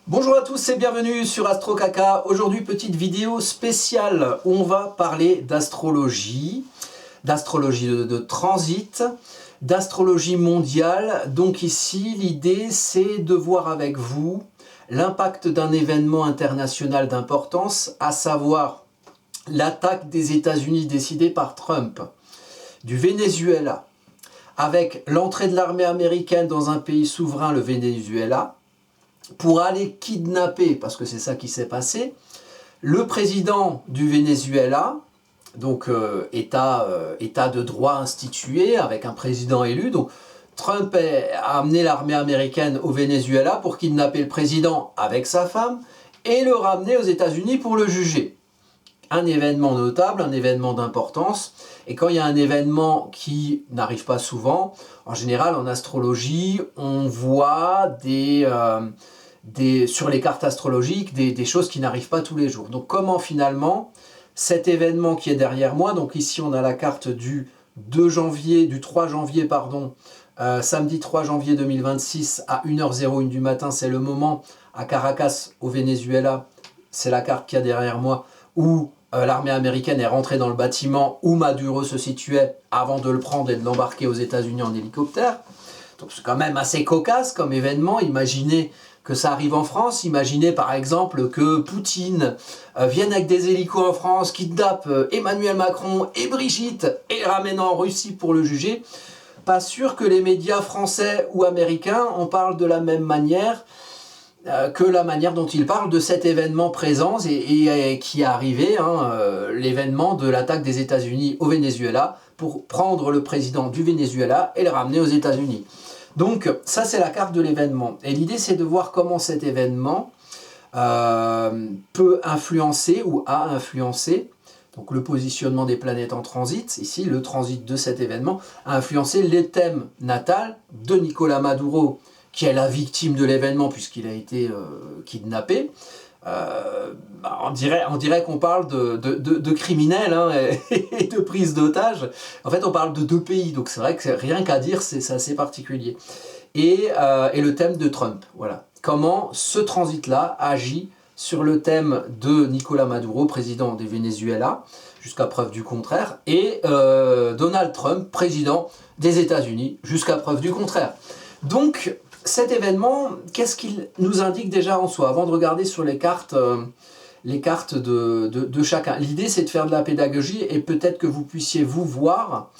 Bonjour à tous et bienvenue sur Astro Kaka. Aujourd'hui, petite vidéo spéciale où on va parler d'astrologie, de transit, d'astrologie mondiale. Donc ici, l'idée c'est de voir avec vous l'impact d'un événement international d'importance, à savoir l'attaque des États-Unis décidée par Trump, du Venezuela, avec l'entrée de l'armée américaine dans un pays souverain, le Venezuela, pour aller kidnapper, parce que c'est ça qui s'est passé, le président du Venezuela, donc état de droit institué, avec un président élu. Donc Trump a amené l'armée américaine au Venezuela pour kidnapper le président avec sa femme et le ramener aux États-Unis pour le juger. Un événement notable, un événement d'importance. Et quand il y a un événement qui n'arrive pas souvent, en général en astrologie, on voit sur les cartes astrologiques des choses qui n'arrivent pas tous les jours. Donc comment finalement cet événement qui est derrière moi, donc ici on a la carte du 3 janvier, samedi 3 janvier 2026 à 1h01 du matin, c'est le moment à Caracas au Venezuela, c'est la carte qu'il y a derrière moi, où l'armée américaine est rentrée dans le bâtiment où Maduro se situait avant de le prendre et de l'embarquer aux États-Unis en hélicoptère. Donc c'est quand même assez cocasse comme événement. Imaginez que ça arrive en France, imaginez par exemple que Poutine vienne avec des hélicos en France, kidnappe Emmanuel Macron et Brigitte et les ramène en Russie pour le juger. Pas sûr que les médias français ou américains en parlent de la même manière que la manière dont ils parlent de cet événement présent et qui est arrivé, l'événement de l'attaque des États-Unis au Venezuela pour prendre le président du Venezuela et le ramener aux États-Unis. Donc ça c'est la carte de l'événement. Et l'idée c'est de voir comment cet événement peut influencer ou a influencé, donc le positionnement des planètes en transit, ici le transit de cet événement, a influencé les thèmes natals de Nicolás Maduro, qui est la victime de l'événement puisqu'il a été kidnappé. On dirait qu'on parle de criminels et de prise d'otages. En fait, on parle de deux pays, donc c'est vrai que rien qu'à dire, c'est assez particulier. Et le thème de Trump, voilà. Comment ce transit-là agit sur le thème de Nicolás Maduro, président du Venezuela, jusqu'à preuve du contraire, et Donald Trump, président des États-Unis, jusqu'à preuve du contraire. Donc, cet événement, qu'est-ce qu'il nous indique déjà en soi? Avant de regarder sur les cartes de chacun. L'idée, c'est de faire de la pédagogie et peut-être que vous puissiez vous voir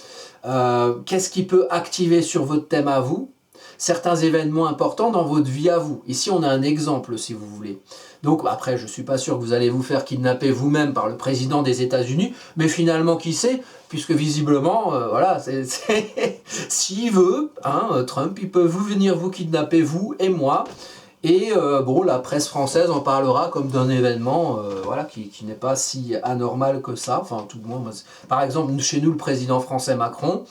qu'est-ce qui peut activer sur votre thème à vous certains événements importants dans votre vie à vous. Ici, on a un exemple, si vous voulez. Donc, après, je ne suis pas sûr que vous allez vous faire kidnapper vous-même par le président des États-Unis, mais finalement, qui sait? Puisque visiblement, voilà, s'il veut, Trump, il peut venir vous kidnapper, vous et moi. Et bon, la presse française en parlera comme d'un événement voilà, qui n'est pas si anormal que ça. Enfin, tout le monde. Par exemple, chez nous, le président français Macron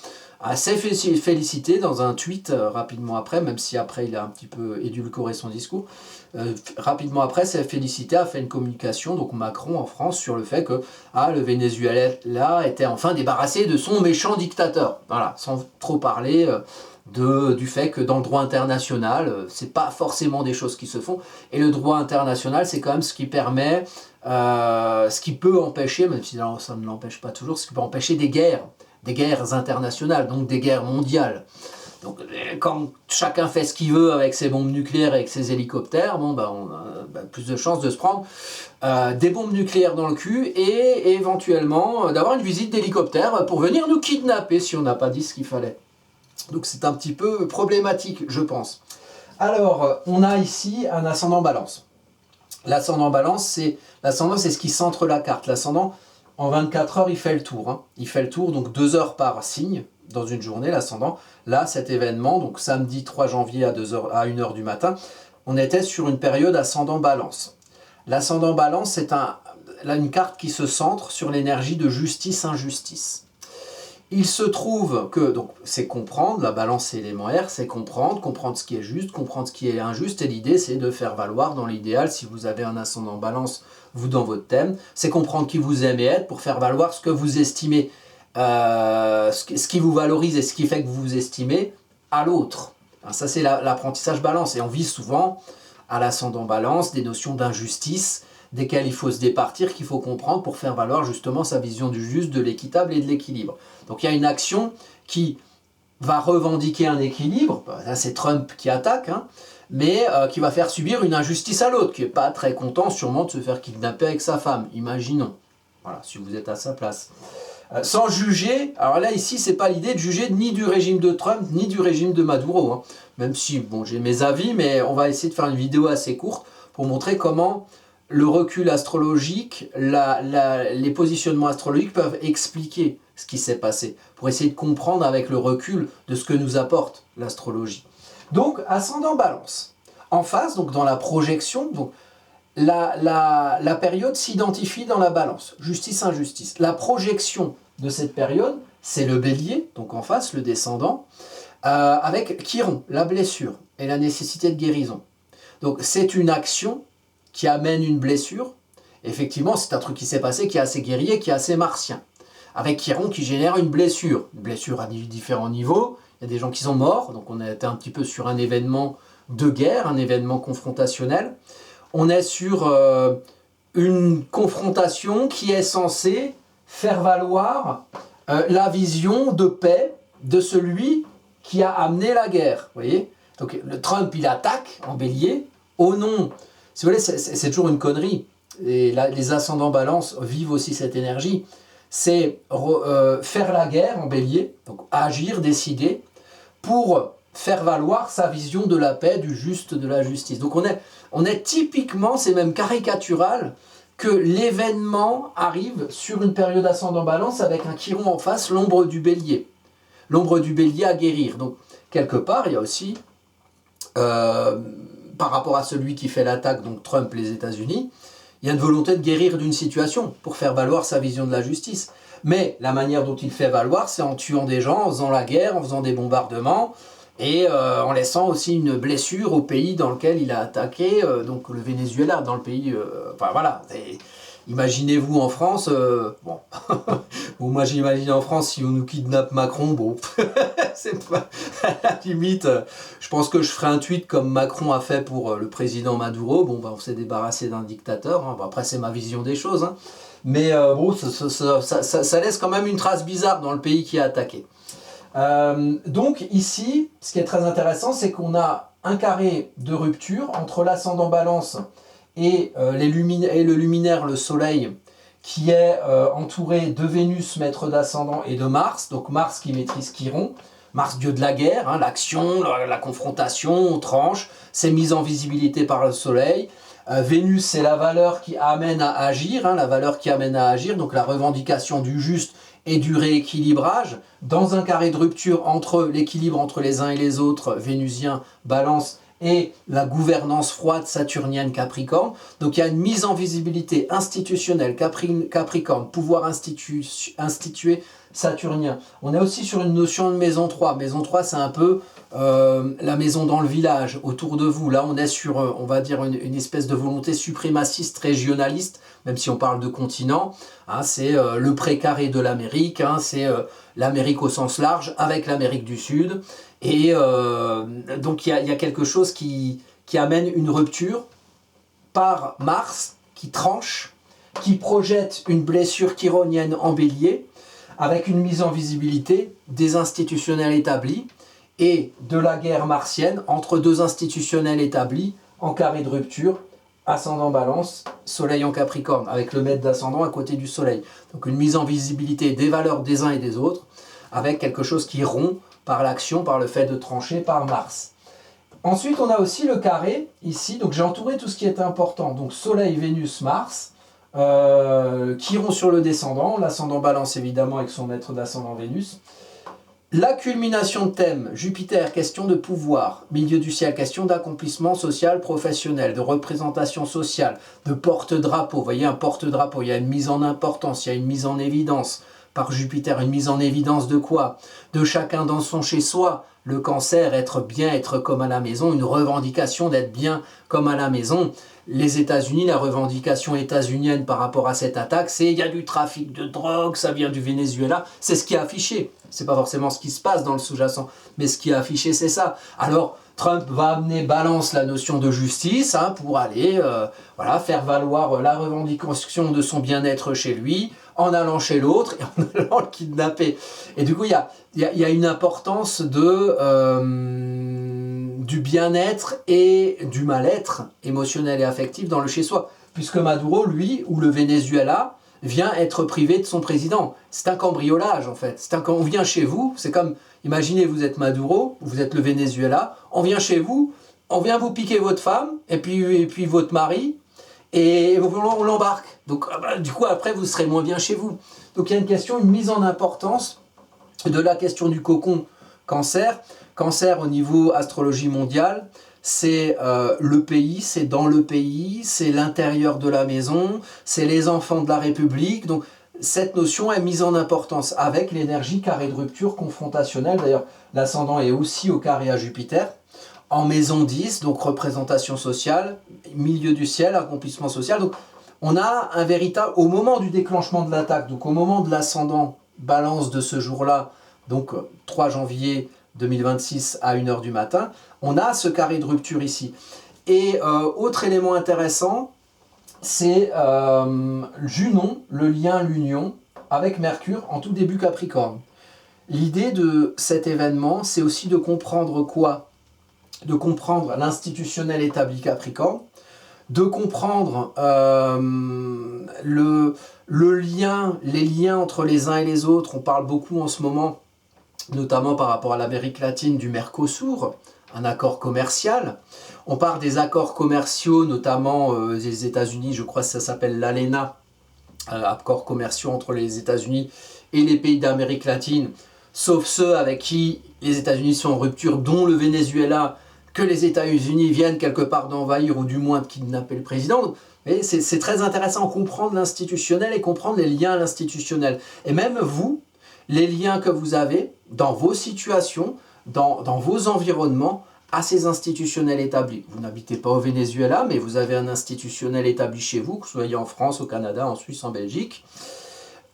s'est félicité dans un tweet rapidement après, même si après il a un petit peu édulcoré son discours. Rapidement après, s'est félicité, a fait une communication, donc Macron en France, sur le fait que le Venezuela était enfin débarrassé de son méchant dictateur. Voilà, sans trop parler du fait que dans le droit international, c'est pas forcément des choses qui se font, et le droit international, c'est quand même ce qui permet, ce qui peut empêcher, même si ça ne l'empêche pas toujours, ce qui peut empêcher des guerres internationales, donc des guerres mondiales. Donc quand chacun fait ce qu'il veut avec ses bombes nucléaires et avec ses hélicoptères, on a plus de chances de se prendre des bombes nucléaires dans le cul et éventuellement d'avoir une visite d'hélicoptère pour venir nous kidnapper si on n'a pas dit ce qu'il fallait. Donc c'est un petit peu problématique, je pense. Alors, on a ici un ascendant balance. L'ascendant balance, c'est ce qui centre la carte. L'ascendant, en 24 heures, il fait le tour. Il fait le tour, donc 2 heures par signe dans une journée, l'ascendant. Là, cet événement, donc samedi 3 janvier à 1h du matin, on était sur une période ascendant balance. L'ascendant balance, c'est une carte qui se centre sur l'énergie de justice-injustice. Il se trouve que, donc c'est comprendre, la balance c'est l'élément R, c'est comprendre ce qui est juste, comprendre ce qui est injuste, et l'idée c'est de faire valoir dans l'idéal, si vous avez un ascendant balance, vous dans votre thème, c'est comprendre qui vous aimez être pour faire valoir ce que vous estimez, ce qui vous valorise et ce qui fait que vous vous estimez à l'autre. Ça c'est l'apprentissage balance, et on vit souvent à l'ascendant balance, des notions d'injustice, desquelles il faut se départir, qu'il faut comprendre pour faire valoir justement sa vision du juste, de l'équitable et de l'équilibre. Donc il y a une action qui va revendiquer un équilibre, là c'est Trump qui attaque, hein, mais qui va faire subir une injustice à l'autre, qui n'est pas très content sûrement de se faire kidnapper avec sa femme, imaginons. Voilà, si vous êtes à sa place. Sans juger, alors là ici c'est pas l'idée de juger ni du régime de Trump, ni du régime de Maduro, hein. Même si, bon, j'ai mes avis, mais on va essayer de faire une vidéo assez courte pour montrer comment le recul astrologique, les positionnements astrologiques peuvent expliquer ce qui s'est passé, pour essayer de comprendre avec le recul de ce que nous apporte l'astrologie. Donc, ascendant balance. En face, donc dans la projection, donc, la période s'identifie dans la balance, justice-injustice. La projection de cette période, c'est le bélier, donc en face, le descendant, avec Chiron, la blessure et la nécessité de guérison. Donc c'est une action qui amène une blessure. Effectivement, c'est un truc qui s'est passé qui est assez guerrier, qui est assez martien. Avec Chiron qui génère une blessure à différents niveaux. Il y a des gens qui sont morts, donc on était un petit peu sur un événement de guerre, un événement confrontationnel. On est sur une confrontation qui est censée faire valoir la vision de paix de celui qui a amené la guerre. Vous voyez ? Donc le Trump, il attaque en bélier au nom... Si vous voulez, c'est toujours une connerie. Et là, les ascendants balance vivent aussi cette énergie. C'est faire la guerre en bélier, donc agir, décider, pour faire valoir sa vision de la paix, du juste, de la justice. Donc on est typiquement, c'est même caricatural, que l'événement arrive sur une période ascendant balance avec un Chiron en face, l'ombre du bélier. L'ombre du bélier à guérir. Donc quelque part, il y a aussi, par rapport à celui qui fait l'attaque, donc Trump, les États-Unis, il y a une volonté de guérir d'une situation pour faire valoir sa vision de la justice. Mais la manière dont il fait valoir, c'est en tuant des gens, en faisant la guerre, en faisant des bombardements, et en laissant aussi une blessure au pays dans lequel il a attaqué, donc le Venezuela, dans le pays... enfin voilà, imaginez-vous en France, bon, bon, moi j'imagine en France, si on nous kidnappe Macron, bon, c'est pas, à la limite, je pense que je ferai un tweet comme Macron a fait pour le président Maduro, bon, ben, on s'est débarrassé d'un dictateur, hein. Bon, après c'est ma vision des choses, hein. Mais bon, ça laisse quand même une trace bizarre dans le pays qui a attaqué. Donc ici, ce qui est très intéressant, c'est qu'on a un carré de rupture entre l'ascendant balance et le luminaire, le soleil, qui est entouré de Vénus, maître d'ascendant, et de Mars, donc Mars qui maîtrise Chiron, Mars dieu de la guerre, hein, l'action, la confrontation, on tranche, c'est mis en visibilité par le soleil. Vénus, c'est la valeur qui amène à agir, hein, la valeur qui amène à agir, donc la revendication du juste et du rééquilibrage, dans un carré de rupture entre l'équilibre entre les uns et les autres, vénusien, balance, et la gouvernance froide saturnienne Capricorne. Donc il y a une mise en visibilité institutionnelle Capricorne, pouvoir institué saturnien. On est aussi sur une notion de maison 3. Maison 3, c'est un peu la maison dans le village, autour de vous. Là, on est sur, on va dire, une espèce de volonté suprémaciste, régionaliste, même si on parle de continent. Hein, c'est le précaré de l'Amérique, hein, c'est l'Amérique au sens large, avec l'Amérique du Sud. Et donc il y a quelque chose qui amène une rupture par Mars, qui tranche, qui projette une blessure chironienne en bélier, avec une mise en visibilité des institutionnels établis et de la guerre martienne entre deux institutionnels établis en carré de rupture, ascendant balance, soleil en Capricorne, avec le maître d'ascendant à côté du soleil. Donc une mise en visibilité des valeurs des uns et des autres, avec quelque chose qui rompt par l'action, par le fait de trancher, par Mars. Ensuite, on a aussi le carré, ici, donc j'ai entouré tout ce qui est important, donc Soleil, Vénus, Mars, Chiron sur le descendant, l'ascendant balance évidemment avec son maître d'ascendant Vénus. La culmination de thème, Jupiter, question de pouvoir, milieu du ciel, question d'accomplissement social, professionnel, de représentation sociale, de porte-drapeau. Vous voyez, un porte-drapeau, il y a une mise en importance, il y a une mise en évidence par Jupiter. Une mise en évidence de quoi? De chacun dans son chez-soi, Le Cancer, être bien, être comme à la maison, une revendication d'être bien comme à la maison. Les États-Unis, la revendication états-unienne par rapport à cette attaque, c'est il y a du trafic de drogue, ça vient du Venezuela. C'est ce qui est affiché. C'est pas forcément ce qui se passe dans le sous-jacent, mais ce qui est affiché, c'est ça. Alors, Trump va amener balance la notion de justice pour aller voilà, faire valoir la revendication de son bien-être chez lui, en allant chez l'autre et en allant le kidnapper. Et du coup, il y a une importance du bien-être et du mal-être émotionnel et affectif dans le chez-soi. Puisque Maduro, lui, ou le Venezuela, vient être privé de son président. C'est un cambriolage, en fait. On vient chez vous, c'est comme, imaginez, vous êtes Maduro, vous êtes le Venezuela, on vient chez vous, on vient vous piquer votre femme, et puis votre mari, et on l'embarque. Donc, du coup, après, vous serez moins bien chez vous. Donc, il y a une mise en importance de la question du cocon Cancer. Cancer au niveau astrologie mondiale, c'est le pays, c'est dans le pays, c'est l'intérieur de la maison, c'est les enfants de la République. Donc, cette notion est mise en importance avec l'énergie carré de rupture confrontationnelle. D'ailleurs, l'ascendant est aussi au carré à Jupiter. En maison 10, donc représentation sociale, milieu du ciel, accomplissement social. Donc, on a un véritable, au moment du déclenchement de l'attaque, donc au moment de l'ascendant balance de ce jour-là, donc 3 janvier 2026 à 1h du matin, on a ce carré de rupture ici. Et autre élément intéressant, c'est Junon, le lien, l'union, avec Mercure en tout début Capricorne. L'idée de cet événement, c'est aussi de comprendre quoi? De comprendre l'institutionnel établi Capricorne, de comprendre le lien, les liens entre les uns et les autres. On parle beaucoup en ce moment, notamment par rapport à l'Amérique latine, du Mercosur, un accord commercial. On parle des accords commerciaux, notamment des États-Unis, je crois que ça s'appelle l'ALENA, accords commerciaux entre les États-Unis et les pays d'Amérique latine, sauf ceux avec qui les États-Unis sont en rupture, dont le Venezuela, que les États-Unis viennent quelque part d'envahir ou du moins de kidnapper le président. C'est très intéressant de comprendre l'institutionnel et comprendre les liens à l'institutionnel. Et même vous, les liens que vous avez dans vos situations, dans vos environnements, à ces institutionnels établis. Vous n'habitez pas au Venezuela, mais vous avez un institutionnel établi chez vous, que vous soyez en France, au Canada, en Suisse, en Belgique.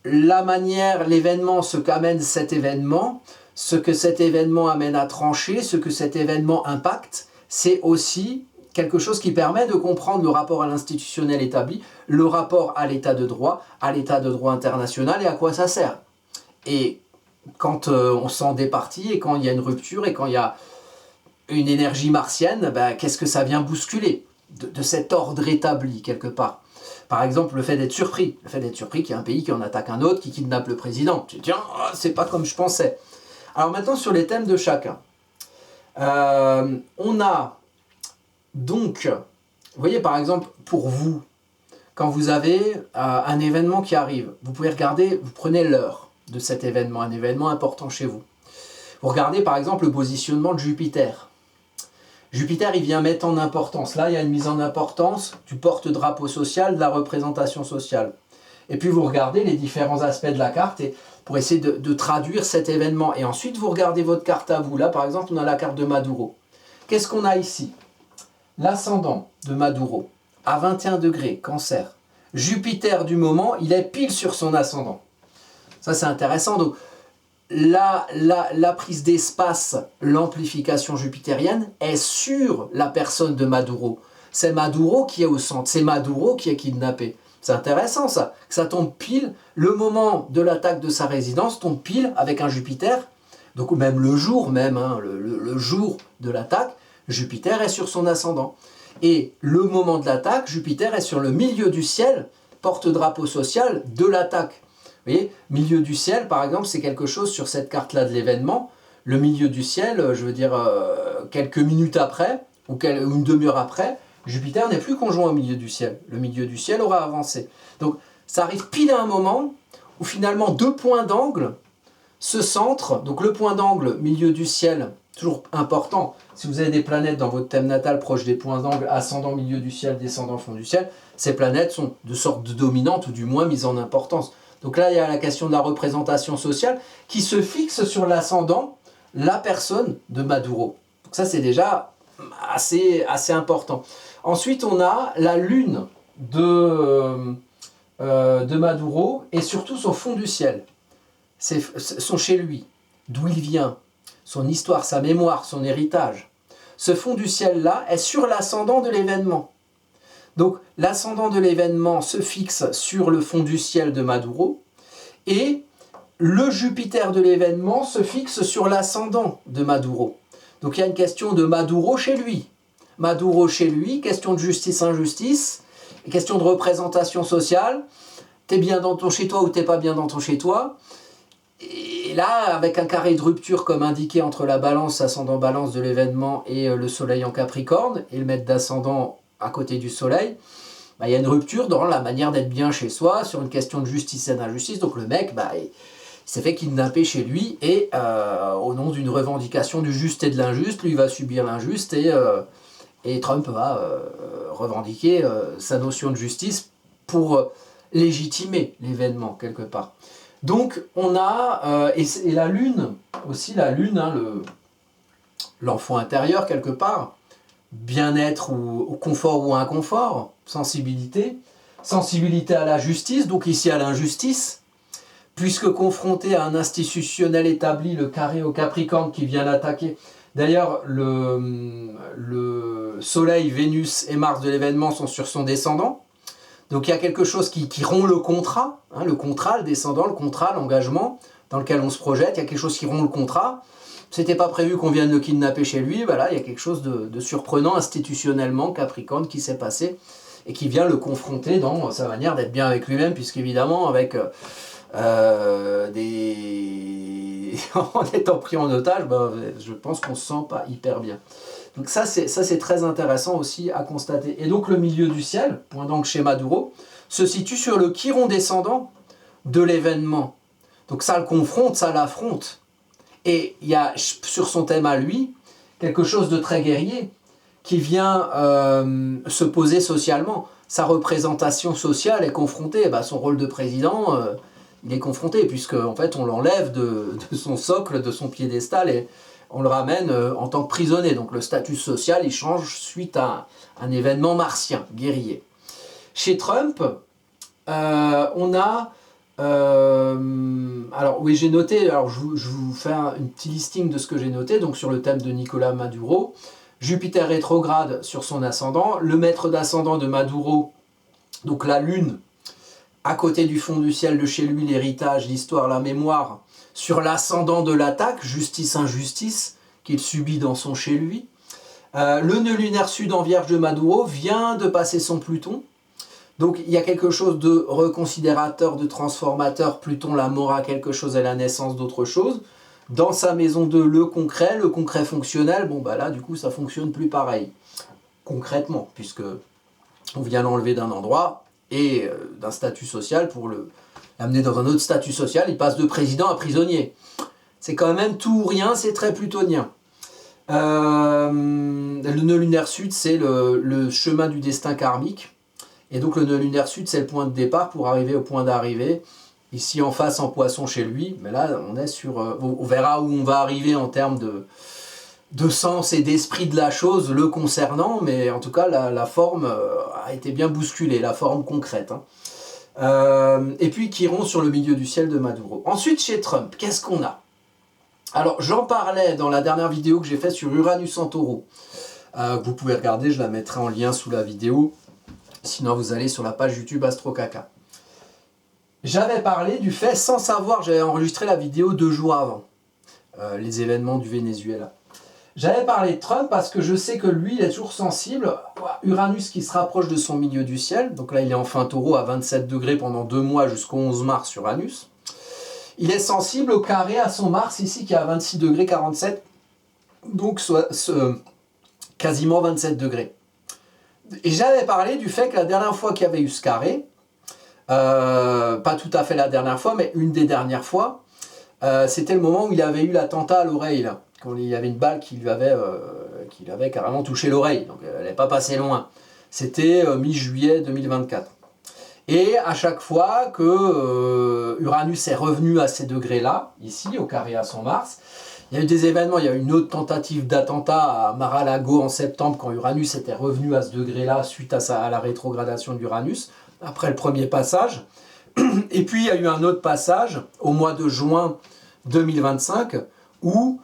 La manière, l'événement, ce qu'amène cet événement, ce que cet événement amène à trancher, ce que cet événement impacte, c'est aussi quelque chose qui permet de comprendre le rapport à l'institutionnel établi, le rapport à l'état de droit international et à quoi ça sert. Et quand on s'en départit et quand il y a une rupture et quand il y a une énergie martienne, qu'est-ce que ça vient bousculer de cet ordre établi quelque part? Par exemple, le fait d'être surpris qu'il y a un pays qui en attaque un autre, qui kidnappe le président. Tu te dis, c'est pas comme je pensais. Alors maintenant, sur les thèmes de chacun. On a donc, vous voyez par exemple, pour vous, quand vous avez un événement qui arrive, vous pouvez regarder, vous prenez l'heure de cet événement, un événement important chez vous. Vous regardez par exemple le positionnement de Jupiter. Jupiter, il vient mettre en importance. Là, il y a une mise en importance du porte-drapeau social, de la représentation sociale. Et puis vous regardez les différents aspects de la carte pour essayer de traduire cet événement. Et ensuite, vous regardez votre carte à vous. Là, par exemple, on a la carte de Maduro. Qu'est-ce qu'on a ici? L'ascendant de Maduro, à 21 degrés, Cancer. Jupiter du moment, il est pile sur son ascendant. Ça, c'est intéressant. Donc, la prise d'espace, l'amplification jupitérienne est sur la personne de Maduro. C'est Maduro qui est au centre, c'est Maduro qui est kidnappé. C'est intéressant ça, que ça tombe pile, le moment de l'attaque de sa résidence tombe pile avec un Jupiter, donc même le jour même, le jour de l'attaque, Jupiter est sur son ascendant. Et le moment de l'attaque, Jupiter est sur le milieu du ciel, porte-drapeau social de l'attaque. Vous voyez, milieu du ciel, par exemple, c'est quelque chose sur cette carte-là de l'événement. Le milieu du ciel, je veux dire, quelques minutes après, ou une demi-heure après, Jupiter n'est plus conjoint au milieu du ciel. Le milieu du ciel aura avancé. Donc, ça arrive pile à un moment où finalement 2 points d'angle se centrent. Donc, le point d'angle, milieu du ciel, toujours important. Si vous avez des planètes dans votre thème natal proches des points d'angle, ascendant, milieu du ciel, descendant, fond du ciel, ces planètes sont de sorte de dominantes ou du moins mises en importance. Donc là, il y a la question de la représentation sociale qui se fixe sur l'ascendant, la personne de Maduro. Donc ça, c'est déjà assez important. Ensuite, on a la lune de Maduro et surtout son fond du ciel. Son chez lui, d'où il vient, son histoire, sa mémoire, son héritage. Ce fond du ciel-là est sur l'ascendant de l'événement. Donc l'ascendant de l'événement se fixe sur le fond du ciel de Maduro et le Jupiter de l'événement se fixe sur l'ascendant de Maduro. Donc il y a une question de Maduro chez lui. Maduro chez lui, question de justice-injustice, question de représentation sociale. T'es bien dans ton chez-toi ou t'es pas bien dans ton chez-toi. Et là, avec un carré de rupture comme indiqué entre la balance, ascendant balance de l'événement et le soleil en Capricorne, et le maître d'ascendant à côté du soleil, il y a une rupture dans la manière d'être bien chez soi, sur une question de justice et d'injustice. Donc le mec, il s'est fait kidnapper chez lui, et au nom d'une revendication du juste et de l'injuste, lui va subir l'injuste, et Trump va revendiquer sa notion de justice pour légitimer l'événement quelque part. Donc on a, et la lune, aussi la lune, hein, l'enfant intérieur quelque part, bien-être ou confort ou inconfort, sensibilité à la justice, donc ici à l'injustice, puisque confronté à un institutionnel établi, le carré au Capricorne qui vient l'attaquer. D'ailleurs, le Soleil, Vénus et Mars de l'événement sont sur son descendant. Donc il y a quelque chose qui rompt le contrat, hein, le descendant, le contrat, l'engagement dans lequel on se projette. Il y a quelque chose qui rompt le contrat. C'était pas prévu qu'on vienne le kidnapper chez lui. Voilà, il y a quelque chose de surprenant institutionnellement, Capricorne, qui s'est passé et qui vient le confronter dans sa manière d'être bien avec lui-même, puisqu'évidemment, avec en étant pris en otage, je pense qu'on se sent pas hyper bien. Donc ça c'est très intéressant aussi à constater. Et donc le milieu du ciel, point d'angle chez Maduro, se situe sur le chiron descendant de l'événement. Donc ça le confronte, ça l'affronte. Et il y a sur son thème à lui quelque chose de très guerrier qui vient se poser socialement. Sa représentation sociale est confrontée. Son rôle de président, il est confronté, puisque en fait on l'enlève de son socle, de son piédestal, et on le ramène en tant que prisonnier. Donc le statut social, il change suite à un événement martien, guerrier. Chez Trump, on a... alors oui, j'ai noté, alors je vous fais un petit listing de ce que j'ai noté, donc sur le thème de Nicolas Maduro. Jupiter rétrograde sur son ascendant, le maître d'ascendant de Maduro, donc la lune, à côté du fond du ciel de chez lui, l'héritage, l'histoire, la mémoire, sur l'ascendant de l'attaque, justice-injustice, qu'il subit dans son chez lui. Le nœud lunaire sud en Vierge de Maduro vient de passer son Pluton. Donc il y a quelque chose de reconsidérateur, de transformateur. Pluton, la mora, quelque chose à la naissance d'autre chose. Dans sa maison 2, le concret fonctionnel, là du coup ça fonctionne plus pareil. Concrètement, puisque on vient l'enlever d'un endroit et d'un statut social pour l'amener dans un autre statut social, il passe de président à prisonnier. C'est quand même tout ou rien, c'est très plutonien. Le nœud lunaire sud, c'est le chemin du destin karmique. Et donc le nœud lunaire sud, c'est le point de départ pour arriver au point d'arrivée. Ici en face en poisson chez lui, mais là on est sur... on verra où on va arriver en termes de sens et d'esprit de la chose le concernant, mais en tout cas la forme a été bien bousculée, la forme concrète. Et puis Chiron sur le milieu du ciel de Maduro. Ensuite chez Trump, qu'est-ce qu'on a? Alors j'en parlais dans la dernière vidéo que j'ai faite sur Uranus en Taureau. Vous pouvez regarder, je la mettrai en lien sous la vidéo. Sinon vous allez sur la page YouTube AstroCaca. J'avais parlé du fait, sans savoir, j'avais enregistré la vidéo 2 jours avant, les événements du Venezuela. J'avais parlé de Trump parce que je sais que lui, il est toujours sensible. Uranus qui se rapproche de son milieu du ciel, donc là il est en fin Taureau à 27 degrés pendant 2 mois jusqu'au 11 mars Uranus. Il est sensible au carré à son Mars ici qui est à 26 degrés 47, donc quasiment 27 degrés. Et j'avais parlé du fait que la dernière fois qu'il y avait eu ce carré, pas tout à fait la dernière fois, mais une des dernières fois, c'était le moment où il avait eu l'attentat à l'oreille, là, quand il y avait une balle qui lui avait carrément touché l'oreille, donc elle n'est pas passée loin. C'était mi-juillet 2024. Et à chaque fois que Uranus est revenu à ces degrés-là, ici, au carré à son Mars, Il y a eu des événements, il y a eu une autre tentative d'attentat à Mar-a-Lago en septembre quand Uranus était revenu à ce degré-là suite à la rétrogradation d'Uranus, après le premier passage. Et puis il y a eu un autre passage au mois de juin 2025 où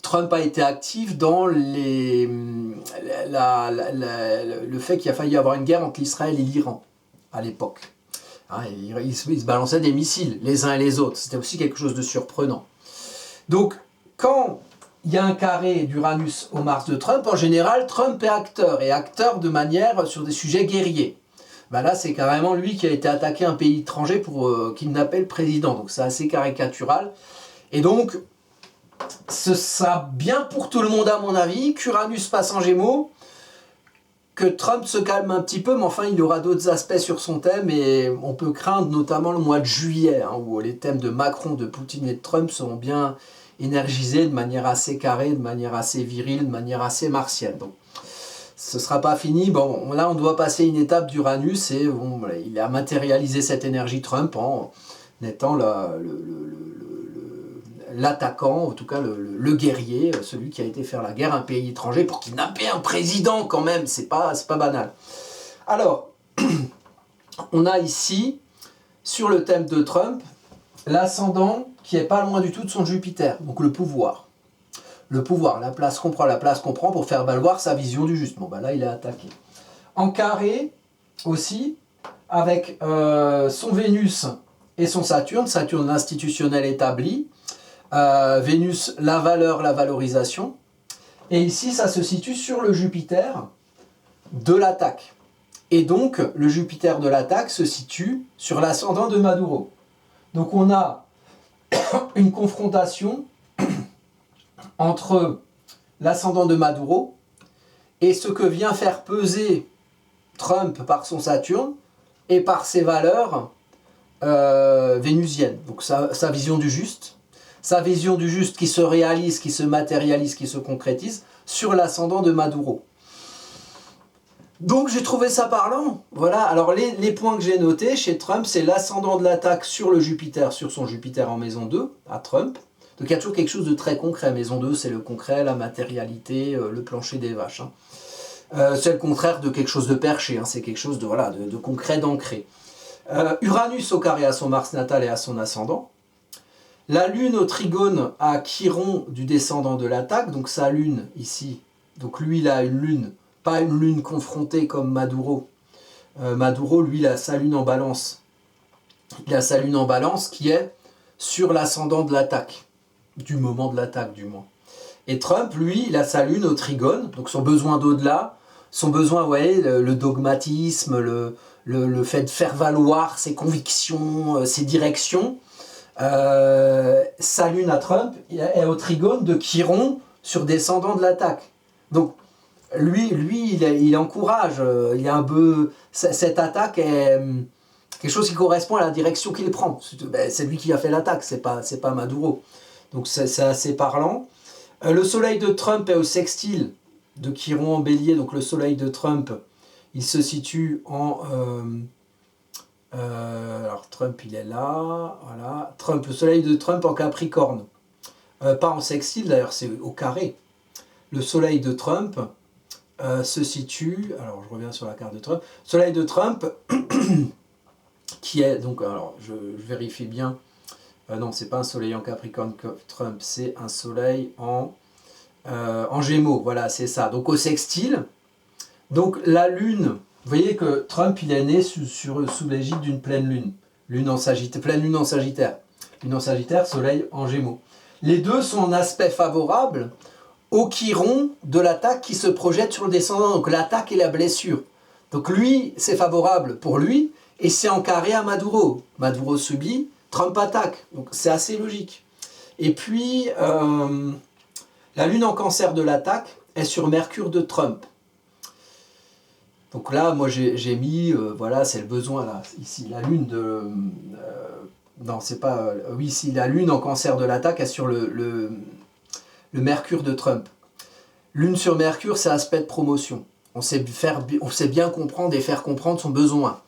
Trump a été actif dans le fait qu'il a failli y avoir une guerre entre l'Israël et l'Iran à l'époque. Hein, ils se balançaient des missiles les uns et les autres. C'était aussi quelque chose de surprenant. Donc, quand il y a un carré d'Uranus au Mars de Trump, en général, Trump est acteur, et acteur de manière sur des sujets guerriers. Ben là, c'est carrément lui qui a été attaqué un pays étranger pour kidnapper le président. Donc, c'est assez caricatural. Et donc, ce sera bien pour tout le monde, à mon avis, qu'Uranus passe en Gémeaux, que Trump se calme un petit peu, mais enfin, il y aura d'autres aspects sur son thème, et on peut craindre notamment le mois de juillet, hein, où les thèmes de Macron, de Poutine et de Trump seront bien énergisés de manière assez carrée, de manière assez virile, de manière assez martienne. Donc, ce ne sera pas fini. Bon, là, on doit passer une étape d'Uranus, et bon, il a matérialisé cette énergie Trump en étant l'attaquant, en tout cas le guerrier, celui qui a été faire la guerre à un pays étranger pour kidnapper un président quand même, c'est pas banal. Alors, on a ici, sur le thème de Trump, l'ascendant qui est pas loin du tout de son Jupiter, donc le pouvoir. Le pouvoir, la place qu'on prend pour faire valoir sa vision du juste. Bon, ben là, il est attaqué. En carré, aussi, avec son Vénus et son Saturne institutionnel établi, Vénus, la valeur, la valorisation. Et ici, ça se situe sur le Jupiter de l'attaque. Et donc, le Jupiter de l'attaque se situe sur l'ascendant de Maduro. Donc, on a une confrontation entre l'ascendant de Maduro et ce que vient faire peser Trump par son Saturne et par ses valeurs vénusiennes. Donc, sa vision du juste. Sa vision du juste qui se réalise, qui se matérialise, qui se concrétise sur l'ascendant de Maduro. Donc j'ai trouvé ça parlant. Voilà, alors les points que j'ai notés chez Trump, c'est l'ascendant de l'attaque sur le Jupiter, sur son Jupiter en maison 2, à Trump. Donc il y a toujours quelque chose de très concret. Maison 2, c'est le concret, la matérialité, le plancher des vaches. Hein. C'est le contraire de quelque chose de perché, hein. C'est quelque chose de concret, d'ancré. Uranus au carré à son Mars natal et à son ascendant. La Lune au trigone à Chiron du descendant de l'attaque, donc sa Lune ici, donc lui il a une Lune, pas une Lune confrontée comme Maduro. Maduro, lui, il a sa Lune en balance. Il a sa Lune en balance qui est sur l'ascendant de l'attaque, du moment de l'attaque du moins. Et Trump, lui, il a sa Lune au trigone, donc son besoin d'au-delà, son besoin, vous voyez, le dogmatisme, le fait de faire valoir ses convictions, ses directions. Sa Lune à Trump est au trigone de Chiron sur descendant de l'attaque. Donc lui il encourage, il a un peu cette attaque est quelque chose qui correspond à la direction qu'il prend. C'est lui qui a fait l'attaque, c'est pas Maduro. Donc c'est assez parlant. Le soleil de Trump est au sextile de Chiron en Bélier. Donc le soleil de Trump, il se situe en alors Trump il est là, voilà. Le soleil de Trump en Capricorne, pas en sextile d'ailleurs, c'est au carré. Le soleil de Trump se situe, alors je reviens sur la carte de Trump, soleil de Trump qui est donc, alors je vérifie bien, non c'est pas un soleil en Capricorne Trump, c'est un soleil en Gémeaux, voilà c'est ça, donc au sextile, donc la Lune. Vous voyez que Trump, il est né sous l'égide d'une pleine lune. Pleine lune en Sagittaire. Lune en Sagittaire, soleil en Gémeaux. Les deux sont en aspect favorable au Chiron de l'attaque qui se projette sur le descendant. Donc l'attaque et la blessure. Donc lui, c'est favorable pour lui, et c'est en carré à Maduro. Maduro subit, Trump attaque. Donc c'est assez logique. Et puis, la lune en Cancer de l'attaque est sur Mercure de Trump. Donc là, moi j'ai mis, voilà, c'est le besoin là, ici, la lune de... non, c'est pas... oui, ici, la lune en Cancer de l'attaque est sur le Mercure de Trump. Lune sur Mercure, c'est aspect de promotion. On sait bien comprendre et faire comprendre son besoin.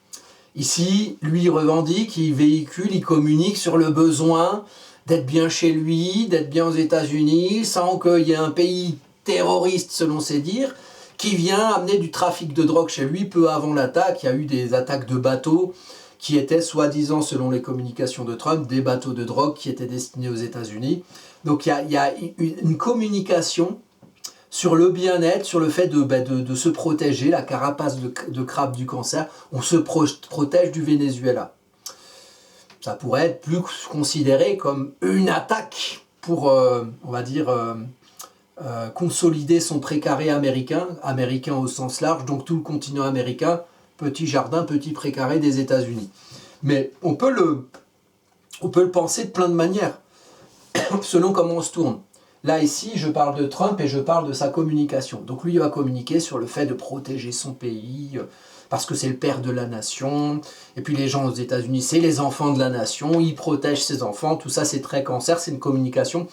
Ici, lui, il revendique, il véhicule, il communique sur le besoin d'être bien chez lui, d'être bien aux États-Unis, sans qu'il y ait un pays terroriste, selon ses dires, qui vient amener du trafic de drogue chez lui. Peu avant l'attaque, il y a eu des attaques de bateaux qui étaient, soi-disant, selon les communications de Trump, des bateaux de drogue qui étaient destinés aux États-Unis. Donc il y a une communication sur le bien-être, sur le fait de se protéger, la carapace de crabe du cancer. On se protège du Venezuela. Ça pourrait être plus considéré comme une attaque pour, on va dire, consolider son précaré américain, américain au sens large, donc tout le continent américain, petit jardin, petit précaré des États-Unis. Mais on peut le penser de plein de manières, selon comment on se tourne. Là, ici, je parle de Trump et je parle de sa communication. Donc lui, il va communiquer sur le fait de protéger son pays, parce que c'est le père de la nation. Et puis les gens aux États-Unis, c'est les enfants de la nation, il protège ses enfants. Tout ça, c'est très cancer, c'est une communication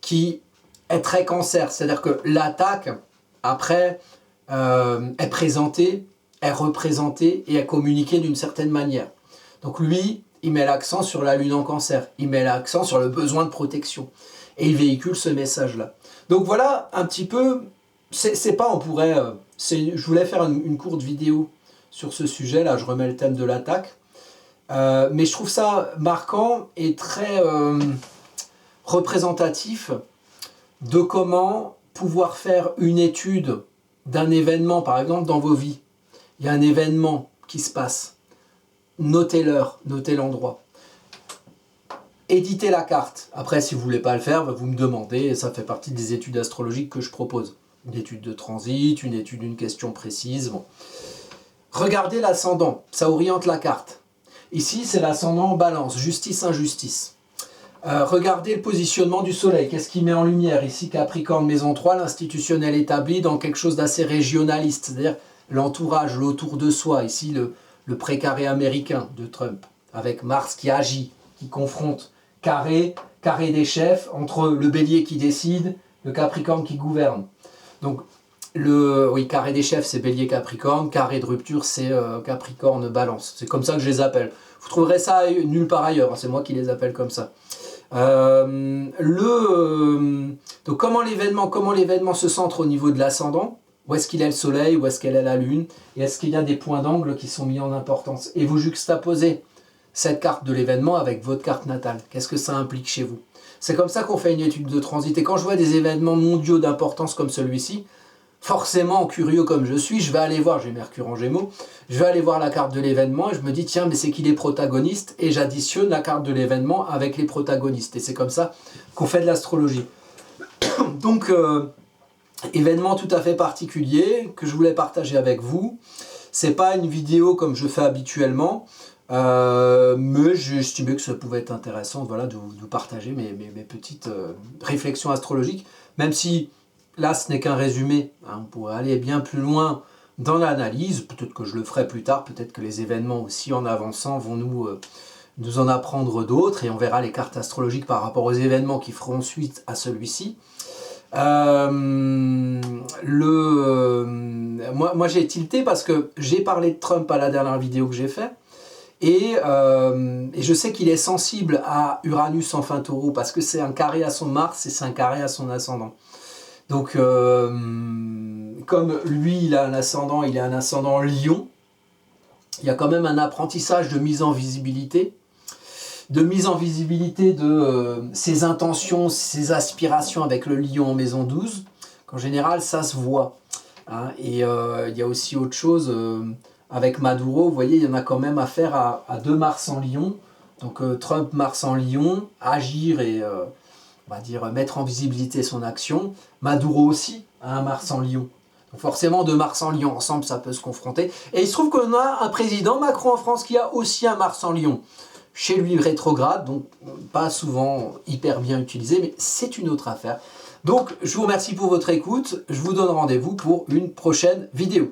qui est très cancer. C'est-à-dire que l'attaque, après, est présentée, est représentée et est communiquée d'une certaine manière. Donc lui, il met l'accent sur la lune en cancer, il met l'accent sur le besoin de protection. Et il véhicule ce message-là. Donc voilà un petit peu, c'est pas, on pourrait, je voulais faire une courte vidéo sur ce sujet-là, je remets le thème de l'attaque. Mais je trouve ça marquant et très représentatif de comment pouvoir faire une étude d'un événement, par exemple dans vos vies. Il y a un événement qui se passe. Notez l'heure, notez l'endroit. Éditez la carte. Après, si vous ne voulez pas le faire, vous me demandez, et ça fait partie des études astrologiques que je propose. Une étude de transit, une étude d'une question précise. Bon. Regardez l'ascendant, ça oriente la carte. Ici, c'est l'ascendant en balance, justice, injustice. Regardez le positionnement du soleil, qu'est-ce qu'il met en lumière? Ici, Capricorne, maison 3, l'institutionnel établi dans quelque chose d'assez régionaliste, c'est-à-dire l'entourage, l'autour de soi. Ici, le précaré américain de Trump, avec Mars qui agit, qui confronte. Carré des chefs, entre le bélier qui décide, le Capricorne qui gouverne. Donc, oui, carré des chefs, c'est bélier Capricorne, carré de rupture, c'est Capricorne balance. C'est comme ça que je les appelle. Vous trouverez ça nulle part ailleurs, c'est moi qui les appelle comme ça. Donc, comment l'événement se centre au niveau de l'ascendant? Où est-ce qu'il est le soleil? Où est-ce qu'elle est la lune? Et est-ce qu'il y a des points d'angle qui sont mis en importance? Et vous juxtaposez cette carte de l'événement avec votre carte natale. Qu'est-ce que ça implique chez vous? C'est comme ça qu'on fait une étude de transit. Et quand je vois des événements mondiaux d'importance comme celui-ci, forcément, curieux comme je suis, je vais aller voir, j'ai Mercure en Gémeaux, je vais aller voir la carte de l'événement et je me dis, tiens, mais c'est qui les protagonistes? Et j'additionne la carte de l'événement avec les protagonistes. Et c'est comme ça qu'on fait de l'astrologie. Donc, événement tout à fait particulier que je voulais partager avec vous. C'est pas une vidéo comme je fais habituellement, mais j'ai estimé que ça pouvait être intéressant, voilà, de partager mes petites réflexions astrologiques, même si là ce n'est qu'un résumé, hein, on pourrait aller bien plus loin dans l'analyse, peut-être que je le ferai plus tard, peut-être que les événements aussi en avançant vont nous en apprendre d'autres, et on verra les cartes astrologiques par rapport aux événements qui feront suite à celui-ci. Moi j'ai tilté parce que j'ai parlé de Trump à la dernière vidéo que j'ai fait, et je sais qu'il est sensible à Uranus en fin taureau parce que c'est un carré à son Mars et c'est un carré à son ascendant. Donc comme lui il a un ascendant, il est un ascendant Lion, il y a quand même un apprentissage de mise en visibilité, de ses intentions, ses aspirations avec le Lion en maison 12, qu'en général ça se voit. Hein. Et il y a aussi autre chose, avec Maduro, vous voyez, il y en a quand même affaire à 2 Mars en Lion, donc Trump, Mars en Lion, agir et on va dire mettre en visibilité son action. Maduro aussi a un Mars en Lion. Donc forcément, 2 Mars en Lion ensemble, ça peut se confronter. Et il se trouve qu'on a un président, Macron en France, qui a aussi un Mars en Lion. Chez lui rétrograde, donc pas souvent hyper bien utilisé, mais c'est une autre affaire. Donc je vous remercie pour votre écoute, je vous donne rendez-vous pour une prochaine vidéo.